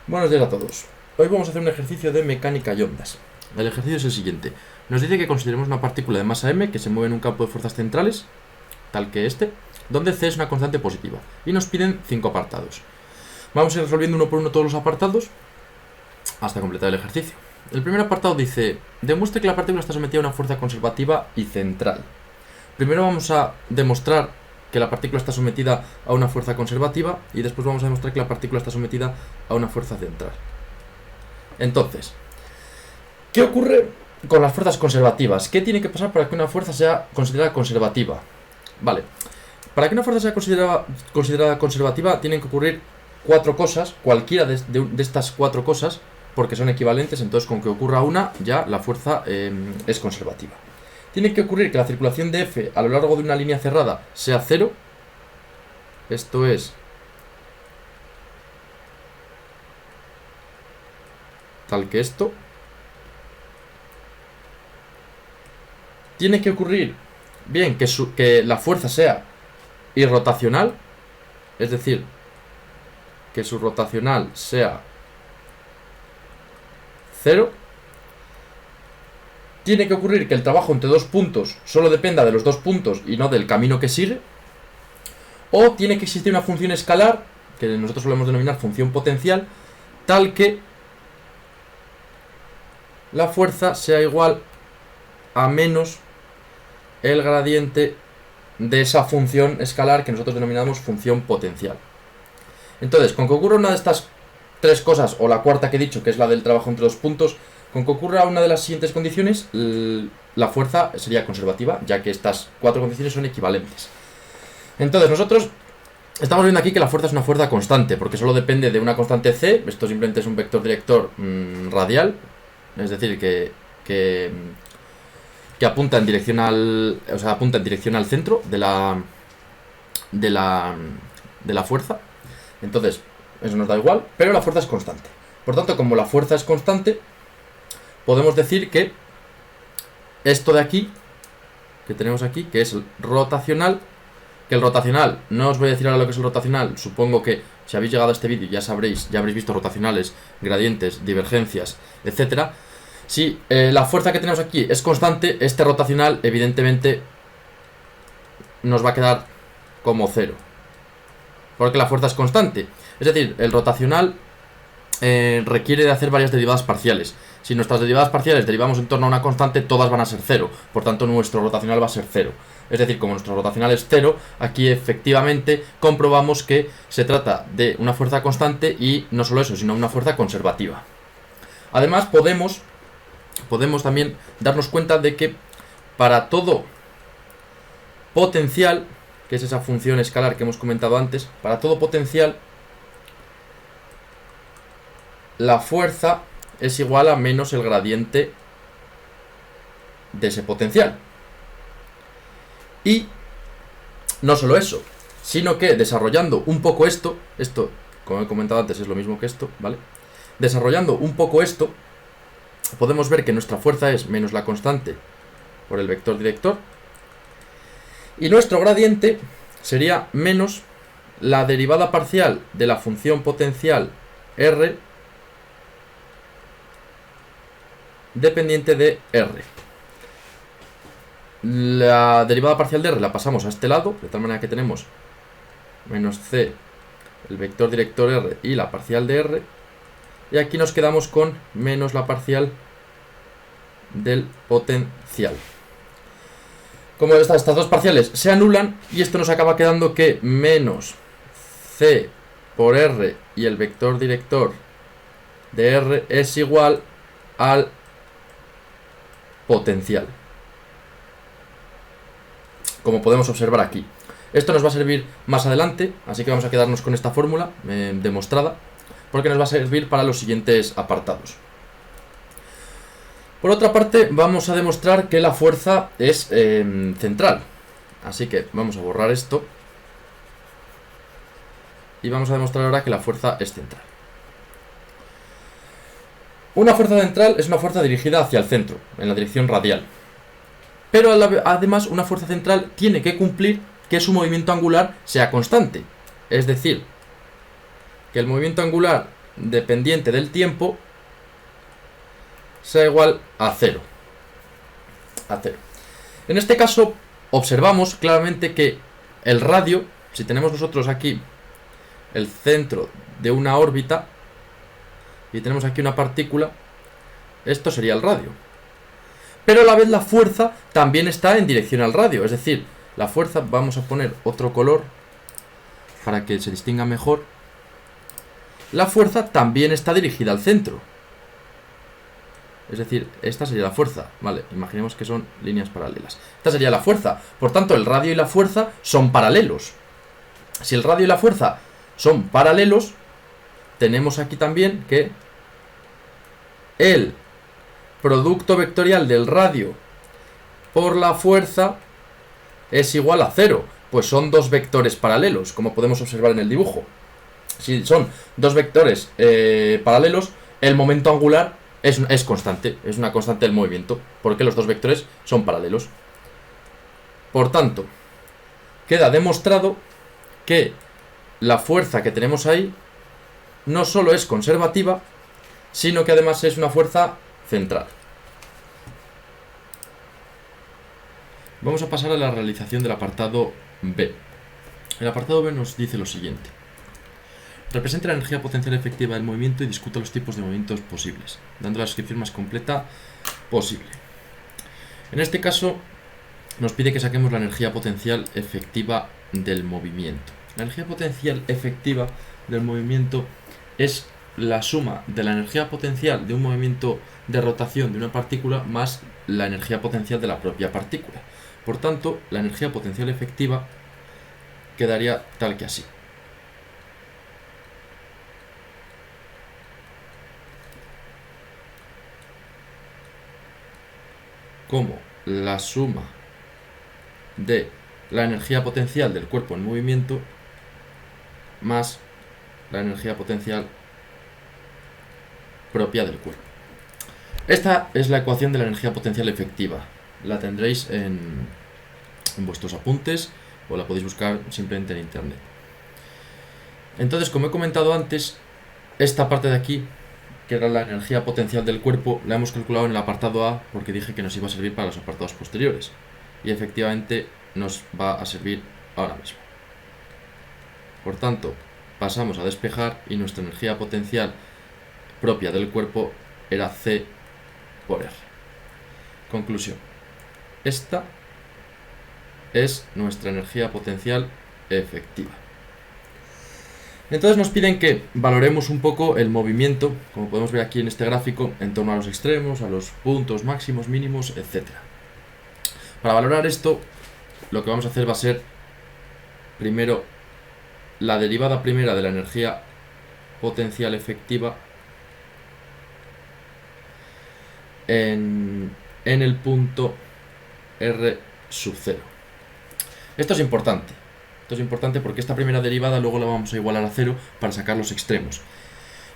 Buenos días a todos. Hoy vamos a hacer un ejercicio de mecánica y ondas. El ejercicio es el siguiente. Nos dice que consideremos una partícula de masa m que se mueve en un campo de fuerzas centrales, tal que este, donde c es una constante positiva. Y nos piden 5 apartados. Vamos a ir resolviendo uno por uno todos los apartados hasta completar el ejercicio. El primer apartado dice: demuestre que la partícula está sometida a una fuerza conservativa y central. Primero vamos a demostrar que la partícula está sometida a una fuerza conservativa y después vamos a demostrar que la partícula está sometida a una fuerza central. Entonces, ¿qué ocurre con las fuerzas conservativas? ¿Qué tiene que pasar para que una fuerza sea considerada conservativa? Vale, para que una fuerza sea considerada conservativa tienen que ocurrir 4 cosas, cualquiera de estas 4 cosas, porque son equivalentes. Entonces con que ocurra una, ya la fuerza es conservativa. Tiene que ocurrir que la circulación de F a lo largo de una línea cerrada sea 0. Esto es tal que esto. Tiene que ocurrir, bien, que la fuerza sea irrotacional, es decir, que su rotacional sea 0. Tiene que ocurrir que el trabajo entre dos puntos solo dependa de los dos puntos y no del camino que sigue. O tiene que existir una función escalar, que nosotros solemos denominar función potencial, tal que la fuerza sea igual a menos el gradiente de esa función escalar que nosotros denominamos función potencial. Entonces, con que ocurra una de estas 3 cosas, o la cuarta que he dicho, que es la del trabajo entre dos puntos, con que ocurra una de las siguientes condiciones, la fuerza sería conservativa, ya que estas 4 condiciones son equivalentes. Entonces nosotros estamos viendo aquí que la fuerza es una fuerza constante, porque solo depende de una constante c. Esto simplemente es un vector director radial, es decir, que apunta en dirección al, centro de la fuerza. Entonces eso nos da igual, pero la fuerza es constante. Por tanto, como la fuerza es constante, podemos decir que esto de aquí, que tenemos aquí, que es el rotacional, que el rotacional, no os voy a decir ahora lo que es el rotacional, supongo que si habéis llegado a este vídeo ya habréis visto rotacionales, gradientes, divergencias, etcétera. Si la fuerza que tenemos aquí es constante, este rotacional evidentemente nos va a quedar como 0, porque la fuerza es constante. Es decir, el rotacional requiere de hacer varias derivadas parciales. Si nuestras derivadas parciales derivamos en torno a una constante, todas van a ser 0. Por tanto, nuestro rotacional va a ser 0. Es decir, como nuestro rotacional es 0, aquí efectivamente comprobamos que se trata de una fuerza constante y no solo eso, sino una fuerza conservativa. Además, podemos también darnos cuenta de que para todo potencial, que es esa función escalar que hemos comentado antes, para todo potencial, la fuerza es igual a menos el gradiente de ese potencial. Y no solo eso, sino que desarrollando un poco esto, como he comentado antes es lo mismo que esto, ¿vale? Desarrollando un poco esto, podemos ver que nuestra fuerza es menos la constante por el vector director, y nuestro gradiente sería menos la derivada parcial de la función potencial R dependiente de R. La derivada parcial de R la pasamos a este lado, de tal manera que tenemos menos C, el vector director R y la parcial de R, y aquí nos quedamos con menos la parcial del potencial. Como estas 2 parciales se anulan, y esto nos acaba quedando que menos C por R y el vector director de R es igual al potencial, como podemos observar aquí. Esto nos va a servir más adelante, así que vamos a quedarnos con esta fórmula demostrada, porque nos va a servir para los siguientes apartados. Por otra parte, vamos a demostrar que la fuerza es central, así que vamos a borrar esto y vamos a demostrar ahora que la fuerza es central. Una fuerza central es una fuerza dirigida hacia el centro, en la dirección radial. Pero además una fuerza central tiene que cumplir que su movimiento angular sea constante. Es decir, que el movimiento angular dependiente del tiempo sea igual a 0. En este caso observamos claramente que el radio, si tenemos nosotros aquí el centro de una órbita y tenemos aquí una partícula, esto sería el radio. Pero a la vez la fuerza también está en dirección al radio, es decir, la fuerza, vamos a poner otro color para que se distinga mejor, la fuerza también está dirigida al centro. Es decir, esta sería la fuerza, ¿vale? Imaginemos que son líneas paralelas. Esta sería la fuerza. Por tanto, el radio y la fuerza son paralelos. Si el radio y la fuerza son paralelos, tenemos aquí también que el producto vectorial del radio por la fuerza es igual a 0. Pues son dos vectores paralelos, como podemos observar en el dibujo. Si son dos vectores paralelos, el momento angular es constante, es una constante del movimiento, porque los dos vectores son paralelos. Por tanto, queda demostrado que la fuerza que tenemos ahí no solo es conservativa, sino que además es una fuerza central. Vamos a pasar a la realización del apartado B. El apartado B nos dice lo siguiente. Representa la energía potencial efectiva del movimiento y discuta los tipos de movimientos posibles, dando la descripción más completa posible. En este caso, nos pide que saquemos la energía potencial efectiva del movimiento. La energía potencial efectiva del movimiento es la suma de la energía potencial de un movimiento de rotación de una partícula más la energía potencial de la propia partícula. Por tanto, la energía potencial efectiva quedaría tal que así. Como la suma de la energía potencial del cuerpo en movimiento más la energía potencial propia del cuerpo. Esta es la ecuación de la energía potencial efectiva. La tendréis en vuestros apuntes o la podéis buscar simplemente en internet. Entonces, como he comentado antes, esta parte de aquí, que era la energía potencial del cuerpo, la hemos calculado en el apartado A porque dije que nos iba a servir para los apartados posteriores. Y efectivamente nos va a servir ahora mismo. Por tanto, pasamos a despejar y nuestra energía potencial propia del cuerpo era C por R. Conclusión. Esta es nuestra energía potencial efectiva. Entonces nos piden que valoremos un poco el movimiento, como podemos ver aquí en este gráfico, en torno a los extremos, a los puntos máximos, mínimos, etc. Para valorar esto, lo que vamos a hacer va a ser, primero, la derivada primera de la energía potencial efectiva en el punto R sub 0. Esto es importante. Esto es importante porque esta primera derivada luego la vamos a igualar a 0 para sacar los extremos.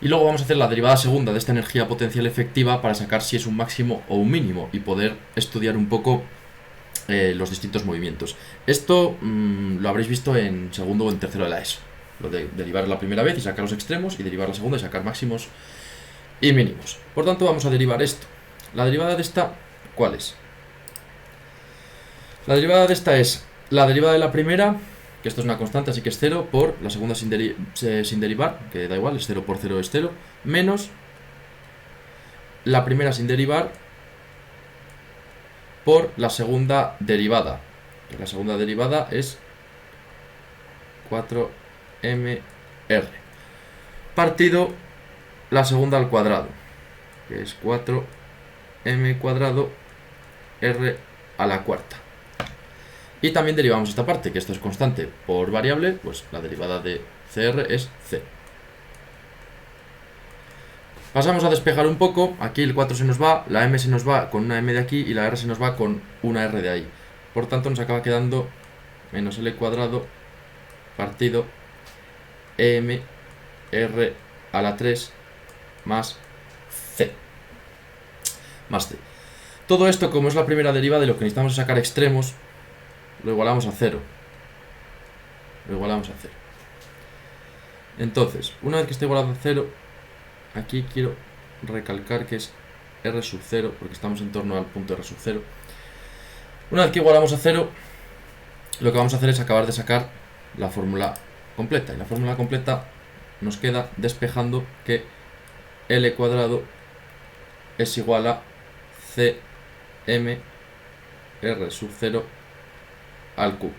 Y luego vamos a hacer la derivada segunda de esta energía potencial efectiva para sacar si es un máximo o un mínimo y poder estudiar un poco los distintos movimientos. Esto lo habréis visto en segundo o en tercero de la ESO. Lo de derivar la primera vez y sacar los extremos y derivar la segunda y sacar máximos y mínimos. Por tanto, vamos a derivar esto. La derivada de esta, ¿cuál es? La derivada de esta es la derivada de la primera, que esto es una constante, así que es 0, por la segunda sin derivar, que da igual, es 0 por 0 es 0, menos la primera sin derivar por la segunda derivada. La segunda derivada es 4mr partido la segunda al cuadrado, que es 4m cuadrado r a la cuarta. Y también derivamos esta parte, que esto es constante por variable, pues la derivada de CR es C. Pasamos a despejar un poco, aquí el 4 se nos va, la M se nos va con una M de aquí y la R se nos va con una R de ahí. Por tanto nos acaba quedando menos L cuadrado partido M R a la 3 más C. Más C. Todo esto, como es la primera derivada, de lo que necesitamos es sacar extremos, lo igualamos a 0. Lo igualamos a 0. Entonces, una vez que esté igualado a 0, aquí quiero recalcar que es R sub 0, porque estamos en torno al punto R sub 0. Una vez que igualamos a 0, lo que vamos a hacer es acabar de sacar la fórmula completa. Y la fórmula completa nos queda despejando que L cuadrado es igual a CM R sub 0 al cubo.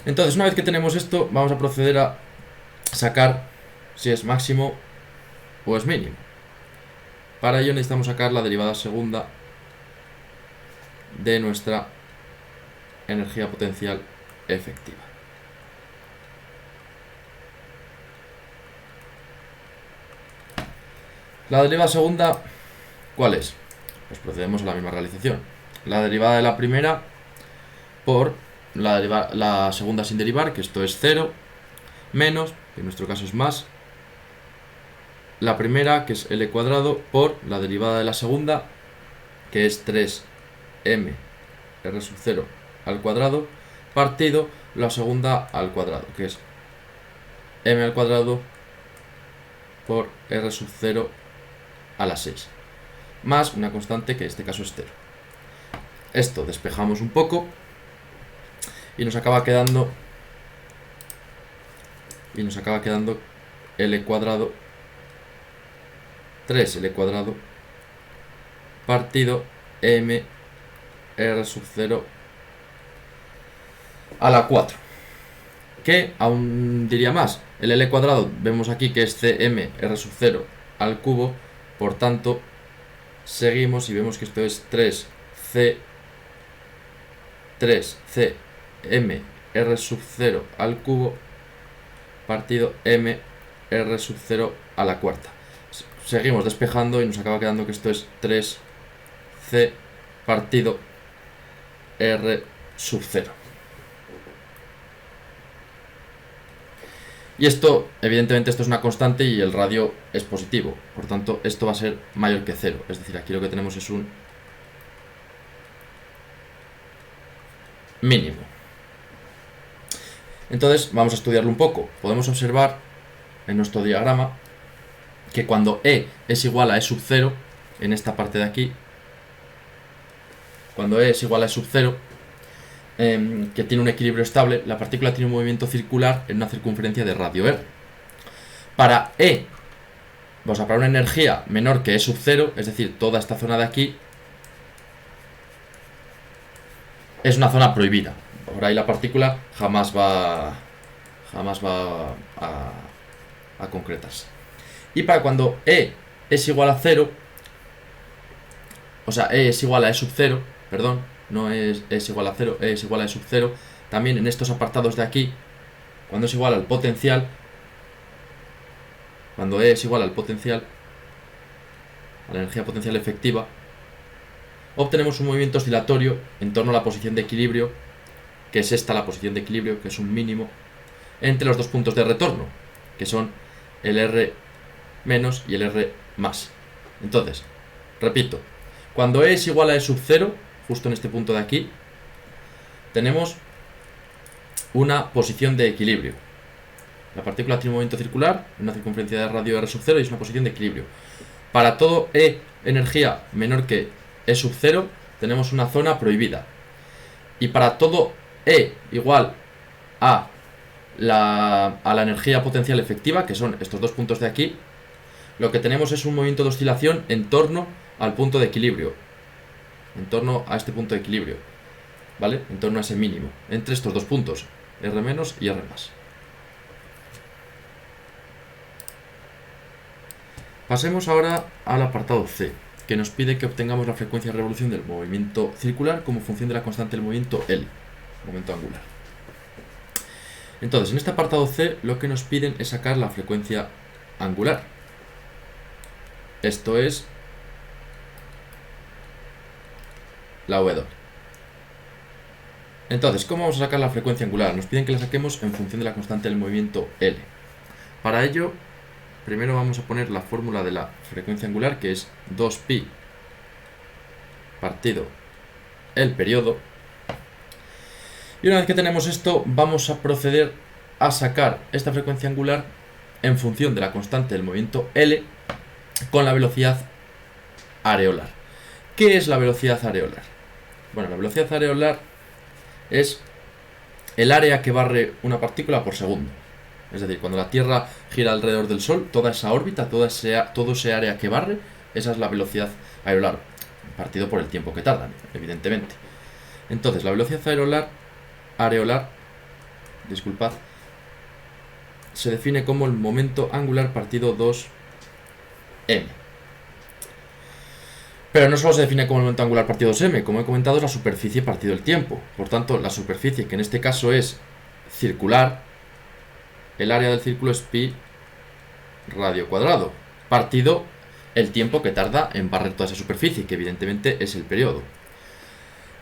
Entonces, una vez que tenemos esto, vamos a proceder a sacar si es máximo o es mínimo. Para ello necesitamos sacar la derivada segunda de nuestra energía potencial efectiva. La derivada segunda, ¿cuál es? Pues procedemos a la misma realización. La derivada de la primera por la segunda sin derivar, que esto es 0, menos, que en nuestro caso es más, la primera, que es L cuadrado, por la derivada de la segunda, que es 3m R sub 0 al cuadrado, partido la segunda al cuadrado, que es m al cuadrado por R sub 0 a la 6, más una constante que en este caso es 0. Esto despejamos un poco y nos acaba quedando L cuadrado 3L cuadrado partido m R sub 0 a la 4, que aún diría más. El L cuadrado vemos aquí que es CM R sub 0 al cubo, por tanto seguimos y vemos que esto es 3CM R sub 0 al cubo partido M R sub 0 a la cuarta. Seguimos despejando y nos acaba quedando que esto es 3C partido R sub 0. Y esto, evidentemente, esto es una constante y el radio es positivo. Por tanto, esto va a ser mayor que 0. Es decir, aquí lo que tenemos es un mínimo. Entonces, vamos a estudiarlo un poco. Podemos observar en nuestro diagrama que cuando E es igual a E sub 0, en esta parte de aquí, cuando E es igual a E sub 0, que tiene un equilibrio estable, la partícula tiene un movimiento circular en una circunferencia de radio R. Para E, para una energía menor que E sub 0, es decir, toda esta zona de aquí, es una zona prohibida. Por ahí la partícula jamás va a concretarse. Y para cuando E es igual a 0, o sea, E es igual a E sub 0, perdón, no es igual a 0, E es igual a E sub 0, también en estos apartados de aquí, cuando es igual al potencial, cuando E es igual al potencial, a la energía potencial efectiva, obtenemos un movimiento oscilatorio en torno a la posición de equilibrio, que es esta la posición de equilibrio, que es un mínimo, entre los dos puntos de retorno, que son el R menos y el R más. Entonces, repito, cuando E es igual a E sub 0, justo en este punto de aquí, tenemos una posición de equilibrio. La partícula tiene un movimiento circular, en una circunferencia de radio R sub 0 y es una posición de equilibrio. Para todo E energía menor que E sub 0, tenemos una zona prohibida. Y para todo E igual a la energía potencial efectiva, que son estos dos puntos de aquí, lo que tenemos es un movimiento de oscilación en torno al punto de equilibrio, en torno a este punto de equilibrio, ¿vale? En torno a ese mínimo, entre estos dos puntos, R menos y R más. Pasemos ahora al apartado C, que nos pide que obtengamos la frecuencia de revolución del movimiento circular como función de la constante del movimiento L, momento angular. Entonces, en este apartado C lo que nos piden es sacar la frecuencia angular. Esto es la W. Entonces, ¿cómo vamos a sacar la frecuencia angular? Nos piden que la saquemos en función de la constante del movimiento L. Para ello, primero vamos a poner la fórmula de la frecuencia angular, que es 2pi partido el periodo. Y una vez que tenemos esto, vamos a proceder a sacar esta frecuencia angular en función de la constante del movimiento L con la velocidad areolar. ¿Qué es la velocidad areolar? Bueno, la velocidad areolar es el área que barre una partícula por segundo. Es decir, cuando la Tierra gira alrededor del Sol, toda esa órbita, todo ese área que barre, esa es la velocidad areolar, partido por el tiempo que tardan, evidentemente. Entonces, la velocidad areolar, disculpad, se define como el momento angular partido 2m. Pero no solo se define como el momento angular partido 2m, como he comentado, es la superficie partido el tiempo. Por tanto, la superficie, que en este caso es circular, el área del círculo es pi radio cuadrado, partido el tiempo que tarda en barrer toda esa superficie, que evidentemente es el periodo.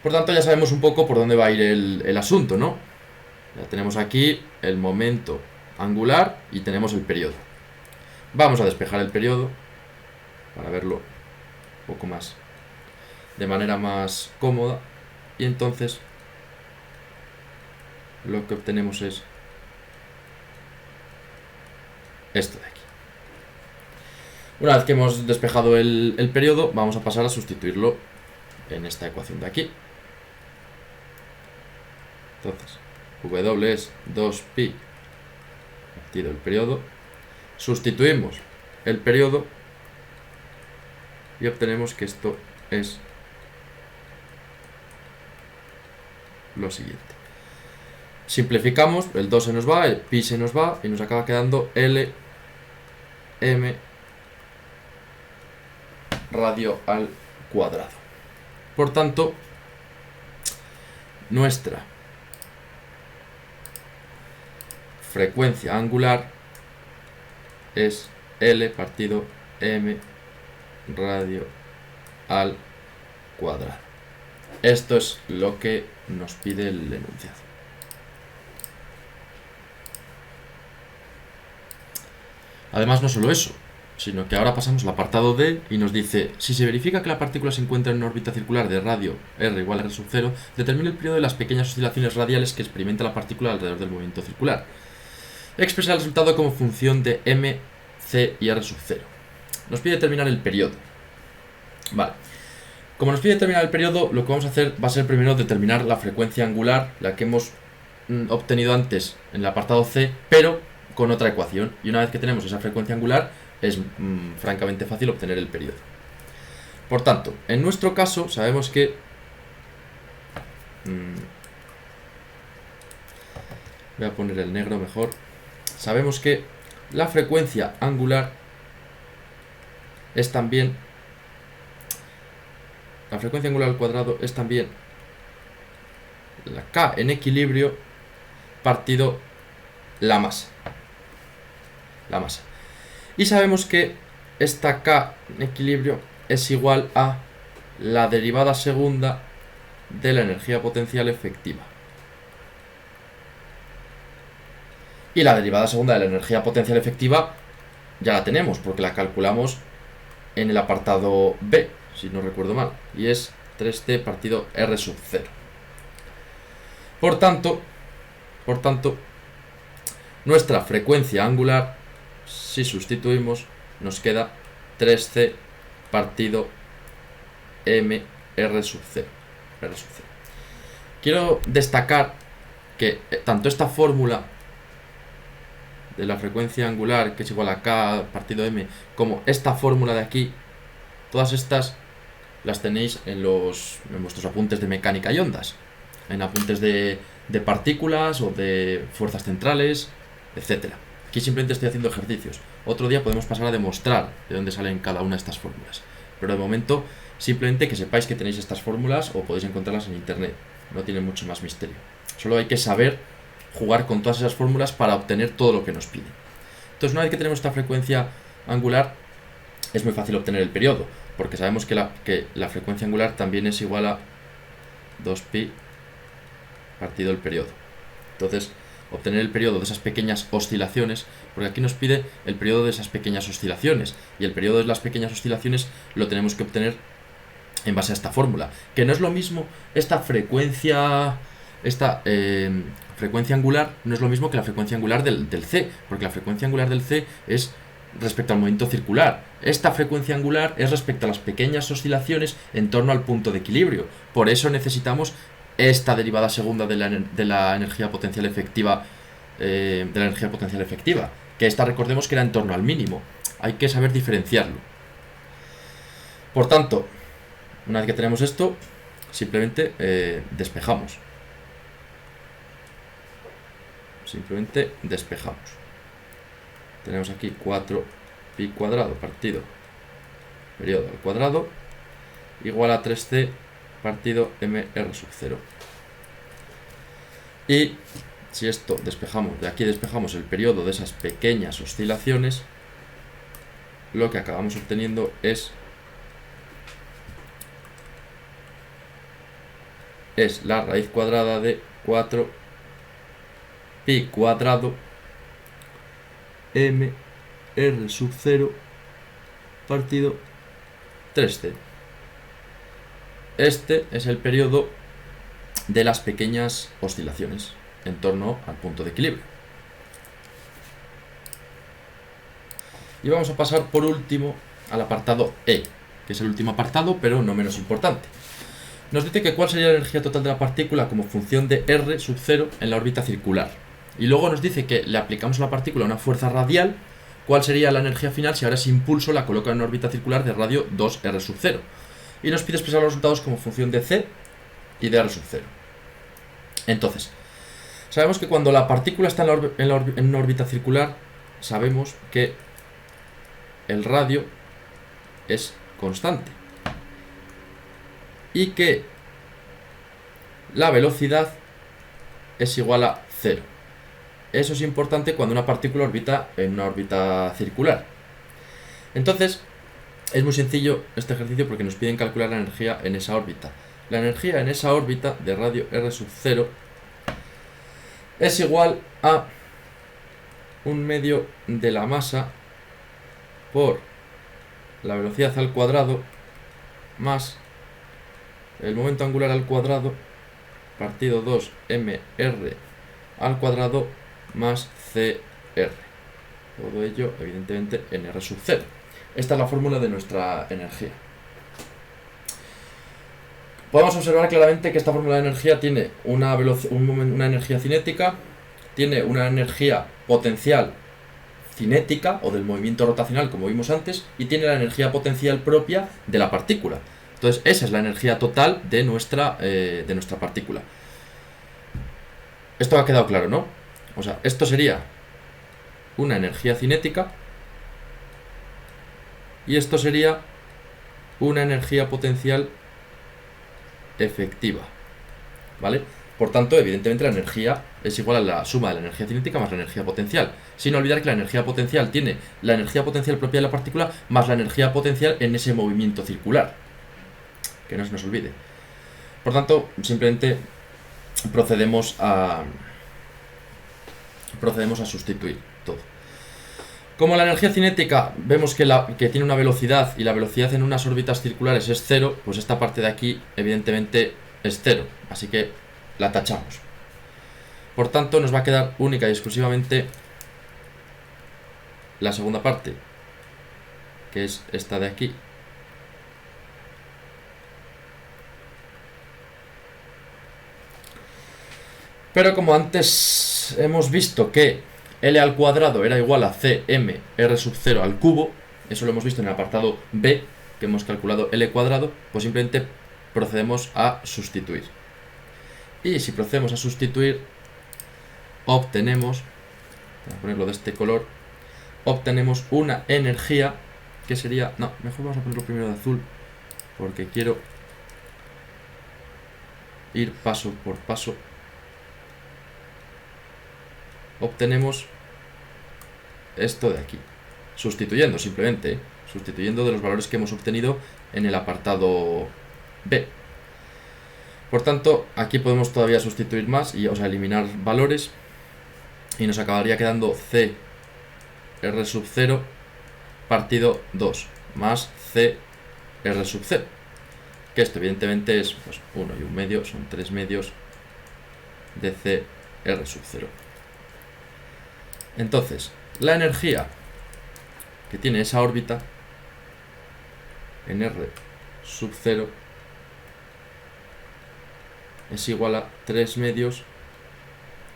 Por tanto, ya sabemos un poco por dónde va a ir el asunto, ¿no? Ya tenemos aquí el momento angular y tenemos el periodo. Vamos a despejar el periodo para verlo un poco más, de manera más cómoda, y entonces lo que obtenemos es esto de aquí. Una vez que hemos despejado el periodo, vamos a pasar a sustituirlo en esta ecuación de aquí. Entonces, W es 2pi partido el periodo. Sustituimos el periodo y obtenemos que esto es lo siguiente. Simplificamos, el 2 se nos va, el pi se nos va y nos acaba quedando L m radio al cuadrado. Por tanto, nuestra frecuencia angular es L partido m radio al cuadrado. Esto es lo que nos pide el enunciado. Además, no solo eso, sino que ahora pasamos al apartado D y nos dice: si se verifica que la partícula se encuentra en una órbita circular de radio r igual a r sub 0, determina el periodo de las pequeñas oscilaciones radiales que experimenta la partícula alrededor del movimiento circular. Expresa el resultado como función de m, c y r sub 0. Nos pide determinar el periodo. Vale. Como nos pide determinar el periodo, lo que vamos a hacer va a ser primero determinar la frecuencia angular, la que hemos obtenido antes en el apartado C, pero con otra ecuación. Y una vez que tenemos esa frecuencia angular, es francamente fácil obtener el periodo. Por tanto, en nuestro caso sabemos que voy a poner el negro mejor. Sabemos que la frecuencia angular es también la frecuencia angular al cuadrado es también la k en equilibrio partido la masa. Y sabemos que esta k en equilibrio es igual a la derivada segunda de la energía potencial efectiva. Y la derivada segunda de la energía potencial efectiva ya la tenemos, porque la calculamos en el apartado B, si no recuerdo mal, y es 3t partido r sub 0. Por tanto, nuestra frecuencia angular, si sustituimos, nos queda 3c partido m r sub 0. Quiero destacar que tanto esta fórmula de la frecuencia angular, que es igual a k partido m, como esta fórmula de aquí, todas estas las tenéis en vuestros apuntes de mecánica y ondas, en apuntes de partículas o de fuerzas centrales, etcétera. Aquí simplemente estoy haciendo ejercicios. Otro día podemos pasar a demostrar de dónde salen cada una de estas fórmulas. Pero de momento, simplemente que sepáis que tenéis estas fórmulas o podéis encontrarlas en internet. No tiene mucho más misterio. Solo hay que saber jugar con todas esas fórmulas para obtener todo lo que nos pide. Entonces, una vez que tenemos esta frecuencia angular, es muy fácil obtener el periodo, porque sabemos que la frecuencia angular también es igual a 2pi partido el periodo. Entonces, obtener el periodo de esas pequeñas oscilaciones, porque aquí nos pide el periodo de esas pequeñas oscilaciones, y el periodo de las pequeñas oscilaciones lo tenemos que obtener en base a esta fórmula, que no es lo mismo esta frecuencia esta frecuencia angular no es lo mismo que la frecuencia angular del C, porque la frecuencia angular del C es respecto al movimiento circular. Esta frecuencia angular es respecto a las pequeñas oscilaciones en torno al punto de equilibrio. Por eso necesitamos esta derivada segunda de la energía potencial efectiva, que esta recordemos que era en torno al mínimo. Hay que saber diferenciarlo. Por tanto, una vez que tenemos esto, simplemente despejamos. Simplemente despejamos. Tenemos aquí 4pi cuadrado partido periodo al cuadrado igual a 3c partido mr sub 0. Y si esto despejamos, de aquí despejamos el periodo de esas pequeñas oscilaciones, lo que acabamos obteniendo es la raíz cuadrada de 4pi cuadrado m r sub 0 partido 3c. Este es el periodo de las pequeñas oscilaciones en torno al punto de equilibrio. Y vamos a pasar por último al apartado E, que es el último apartado, pero no menos importante. Nos dice que cuál sería la energía total de la partícula como función de r sub 0 en la órbita circular. Y luego nos dice que le aplicamos a la partícula una fuerza radial, cuál sería la energía final si ahora ese impulso la coloca en una órbita circular de radio 2r sub 0. Y nos pide expresar los resultados como función de c y de r sub 0. Entonces, sabemos que cuando la partícula está en una órbita circular, sabemos que el radio es constante y que la velocidad es igual a 0. Eso es importante cuando una partícula orbita en una órbita circular. Entonces, es muy sencillo este ejercicio porque nos piden calcular la energía en esa órbita. La energía en esa órbita de radio r sub 0 es igual a 1/2 de la masa por la velocidad al cuadrado más el momento angular al cuadrado partido 2mr al cuadrado más cr. Todo ello, evidentemente, en r sub 0. Esta es la fórmula de nuestra energía. Podemos observar claramente que esta fórmula de energía tiene una energía cinética, tiene una energía potencial cinética o del movimiento rotacional, como vimos antes, y tiene la energía potencial propia de la partícula. Entonces, esa es la energía total de nuestra partícula. Esto ha quedado claro, ¿no? O sea, esto sería una energía cinética y esto sería una energía potencial efectiva, ¿vale? Por tanto, evidentemente la energía es igual a la suma de la energía cinética más la energía potencial, sin olvidar que la energía potencial tiene la energía potencial propia de la partícula más la energía potencial en ese movimiento circular, que no se nos olvide. Por tanto, simplemente procedemos a sustituir todo. Como la energía cinética vemos que tiene una velocidad y la velocidad en unas órbitas circulares es 0, pues esta parte de aquí evidentemente es 0, así que la tachamos. Por tanto, nos va a quedar única y exclusivamente la segunda parte, que es esta de aquí. Pero como antes hemos visto que L al cuadrado era igual a CM R sub 0 al cubo, eso lo hemos visto en el apartado B, que hemos calculado L cuadrado, pues simplemente procedemos a sustituir. Y si procedemos a sustituir, obtenemos, voy a ponerlo de este color, obtenemos una energía que sería, no, mejor vamos a ponerlo primero de azul, porque quiero ir paso por paso. Obtenemos esto de aquí, sustituyendo simplemente, sustituyendo de los valores que hemos obtenido en el apartado B. Por tanto, aquí podemos todavía sustituir más, o sea, eliminar valores, y nos acabaría quedando C R sub 0 partido 2 más C R sub 0, que esto evidentemente es pues, 1 y 1 medio, son 3 medios de C R sub 0. Entonces, la energía que tiene esa órbita en R sub 0 es igual a 3 medios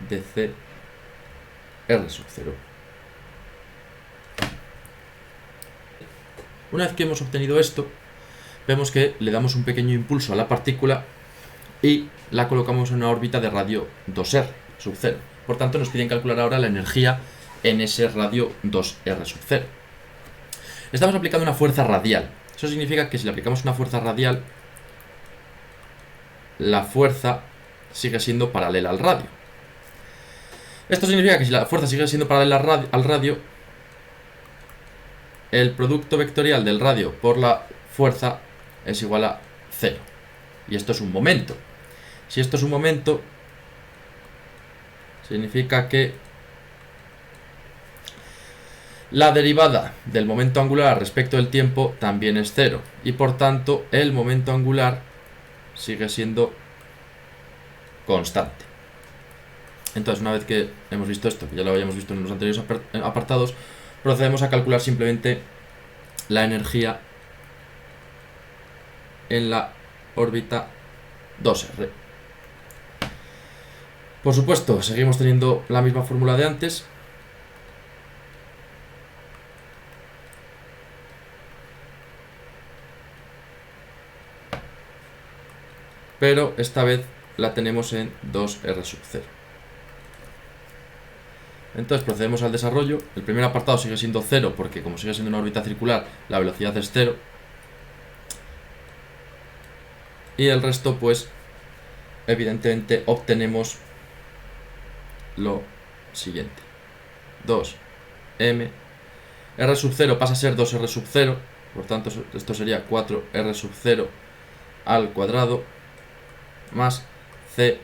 de C R sub 0. Una vez que hemos obtenido esto, vemos que le damos un pequeño impulso a la partícula y la colocamos en una órbita de radio 2R sub 0. Por tanto, nos piden calcular ahora la energía en ese radio 2R sub 0. Estamos aplicando una fuerza radial. Eso significa que si le aplicamos una fuerza radial, la fuerza sigue siendo paralela al radio. Esto significa que si la fuerza sigue siendo paralela al radio, el producto vectorial del radio por la fuerza es igual a 0. Y esto es un momento. Si esto es un momento, significa que la derivada del momento angular respecto del tiempo también es 0. Y por tanto, el momento angular sigue siendo constante. Entonces, una vez que hemos visto esto, que ya lo habíamos visto en los anteriores apartados, procedemos a calcular simplemente la energía en la órbita 2R. Por supuesto, seguimos teniendo la misma fórmula de antes. Pero esta vez la tenemos en 2R sub 0. Entonces procedemos al desarrollo. El primer apartado sigue siendo 0 porque como sigue siendo una órbita circular, la velocidad es 0. Y el resto, pues, evidentemente obtenemos lo siguiente. 2m. R sub 0 pasa a ser 2R sub 0. Por tanto, esto sería 4R sub 0 al cuadrado más C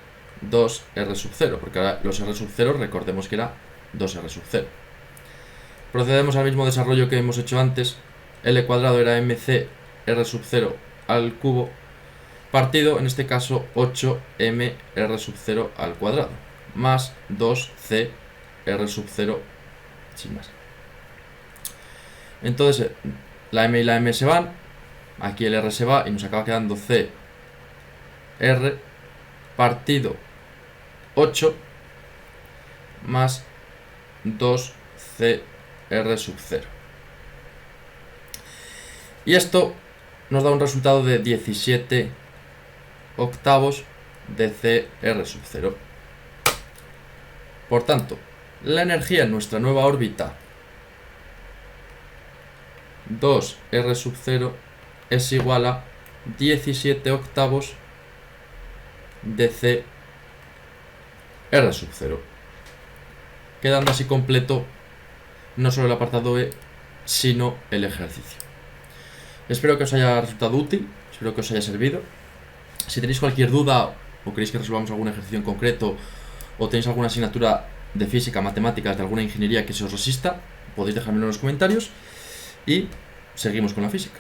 2R sub 0. Porque ahora los R sub 0, recordemos que era 2R sub 0. Procedemos al mismo desarrollo que hemos hecho antes. L cuadrado era mc R sub 0 al cubo, partido, en este caso, 8m R sub 0 al cuadrado, más 2c R sub 0 sin más. Entonces, la m y la m se van, aquí el r se va y nos acaba quedando c R partido 8 más 2c R sub 0. Y esto nos da un resultado de 17 octavos de C R sub 0. Por tanto, la energía en nuestra nueva órbita 2R sub 0 es igual a 17 octavos de C R sub 0. Quedando así completo no solo el apartado E, sino el ejercicio. Espero que os haya resultado útil, espero que os haya servido. Si tenéis cualquier duda o queréis que resolvamos algún ejercicio en concreto o tenéis alguna asignatura de física, matemáticas, de alguna ingeniería que se os resista, podéis dejármelo en los comentarios y seguimos con la física.